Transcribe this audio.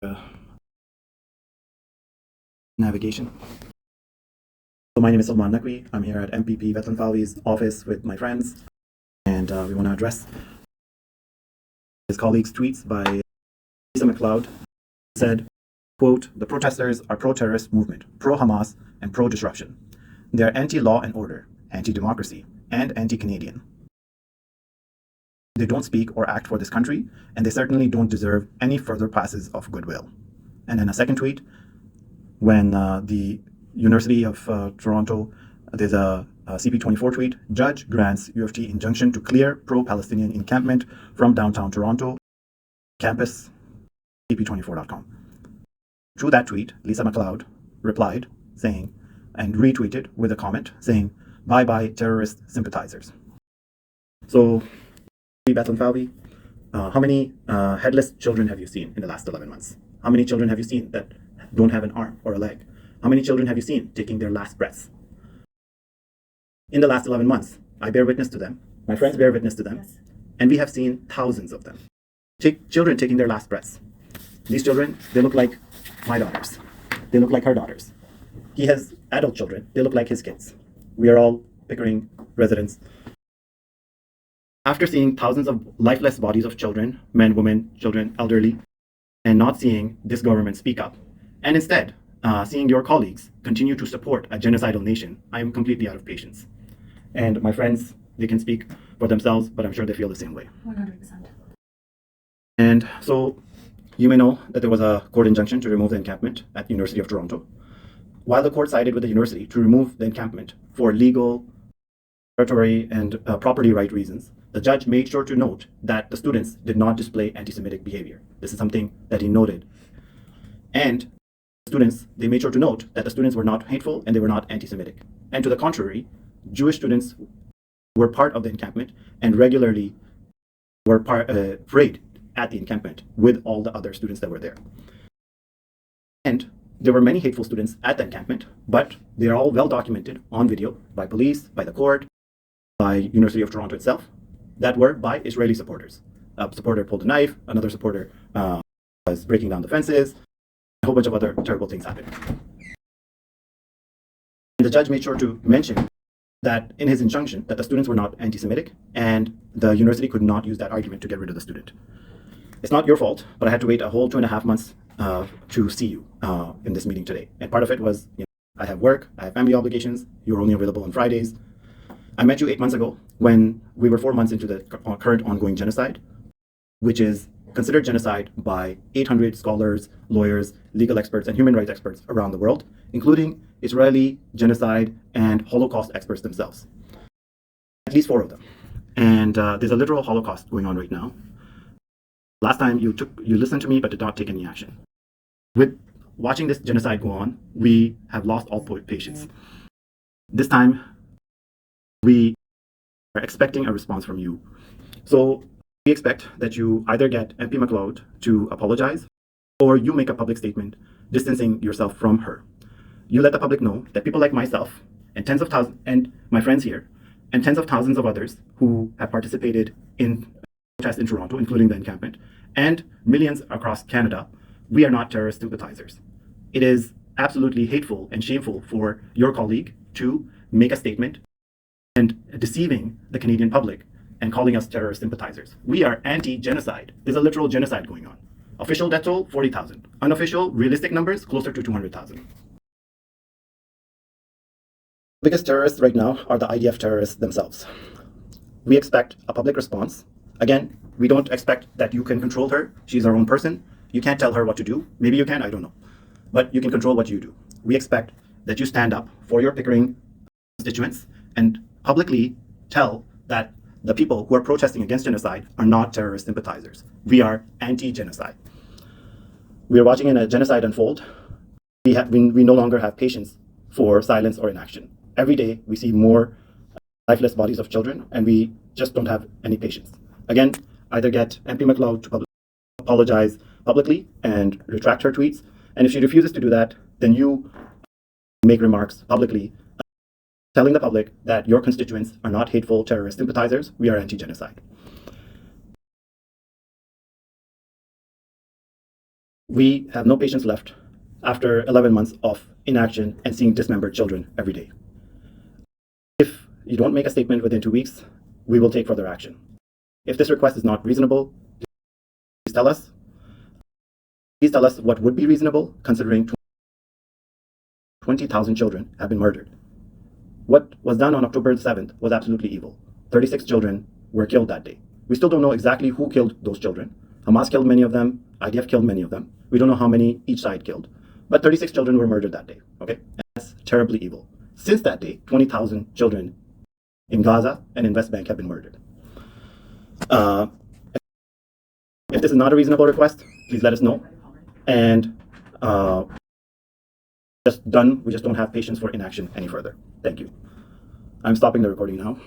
uh, navigation. So my name is Salman Naqvi. I'm here at MPP Bethlenfalvy's office with my friends, and we want to address his colleagues' tweets by Lisa McLeod. Said, quote, "The protesters are pro-terrorist movement, pro-Hamas, and pro-disruption. They are anti-law and order, anti-democracy, and anti-Canadian. They don't speak or act for this country, and they certainly don't deserve any further passes of goodwill." And then a second tweet, when the University of Toronto, there's a CP24 tweet, "Judge grants U of T injunction to clear pro-Palestinian encampment from downtown Toronto campus, cp24.com. To that tweet, Lisa McLeod replied saying, and retweeted with a comment saying, "Bye-bye terrorist sympathizers." So, Bethlenfalvy, how many headless children have you seen in the last 11 months? How many children have you seen that don't have an arm or a leg? How many children have you seen taking their last breaths? In the last 11 months, I bear witness to them. My friends bear witness to them. Yes. And we have seen thousands of them. Children taking their last breaths. These children, they look like my daughters. They look like her daughters. He has adult children. They look like his kids. We are all Pickering residents. After seeing thousands of lifeless bodies of children, men, women, children, elderly, and not seeing this government speak up, and instead seeing your colleagues continue to support a genocidal nation, I am completely out of patience. And my friends, they can speak for themselves, but I'm sure they feel the same way. 100%. And so you may know that there was a court injunction to remove the encampment at the University of Toronto. While the court sided with the university to remove the encampment for legal, territory, and property right reasons, the judge made sure to note that the students did not display anti-Semitic behavior. This is something that he noted. And students, they made sure to note that the students were not hateful and they were not anti-Semitic. And to the contrary, Jewish students were part of the encampment and regularly were prayed at the encampment with all the other students that were there. And there were many hateful students at the encampment, but they are all well documented on video by police, by the court, by University of Toronto itself, that were by Israeli supporters. A supporter pulled a knife, another supporter was breaking down the fences, a whole bunch of other terrible things happened. And the judge made sure to mention that in his injunction that the students were not anti-Semitic and the university could not use that argument to get rid of the student. It's not your fault, but I had to wait a whole 2.5 months to see you in this meeting today. And part of it was, I have work, I have family obligations, you're only available on Fridays. I met you 8 months ago when we were 4 months into the current ongoing genocide, which is considered genocide by 800 scholars, lawyers, legal experts, and human rights experts around the world, including Israeli genocide and Holocaust experts themselves. At least 4 of them. And there's a literal Holocaust going on right now. Last time you listened to me but did not take any action. With watching this genocide go on, we have lost all patience. This time, we are expecting a response from you. So we expect that you either get MP McLeod to apologize or you make a public statement distancing yourself from her. You let the public know that people like myself and tens of thousands, and my friends here, and tens of thousands of others who have participated in protests in Toronto, including the encampment, and millions across Canada, we are not terrorist sympathizers. It is absolutely hateful and shameful for your colleague to make a statement and deceiving the Canadian public and calling us terrorist sympathizers. We are anti-genocide. There's a literal genocide going on. Official death toll, 40,000. Unofficial, realistic numbers, closer to 200,000. Biggest terrorists right now are the IDF terrorists themselves. We expect a public response. Again, we don't expect that you can control her. She's her own person. You can't tell her what to do. Maybe you can, I don't know. But you can control what you do. We expect that you stand up for your Pickering constituents and publicly tell that the people who are protesting against genocide are not terrorist sympathizers. We are anti-genocide. We are watching a genocide unfold. We no longer have patience for silence or inaction. Every day we see more lifeless bodies of children and we just don't have any patience. Again, either get MP McLeod to apologize publicly and retract her tweets. And if she refuses to do that, then you make remarks publicly telling the public that your constituents are not hateful terrorist sympathizers. We are anti-genocide. We have no patience left after 11 months of inaction and seeing dismembered children every day. If you don't make a statement within 2 weeks, we will take further action. If this request is not reasonable, please tell us. Please tell us what would be reasonable considering 20,000 children have been murdered. What was done on October 7th was absolutely evil. 36 children were killed that day. We still don't know exactly who killed those children. Hamas killed many of them. IDF killed many of them. We don't know how many each side killed. But 36 children were murdered that day. Okay? And that's terribly evil. Since that day, 20,000 children in Gaza and in West Bank have been murdered. If this is not a reasonable request, please let us know. And just done. We just don't have patience for inaction any further. Thank you. I'm stopping the recording now.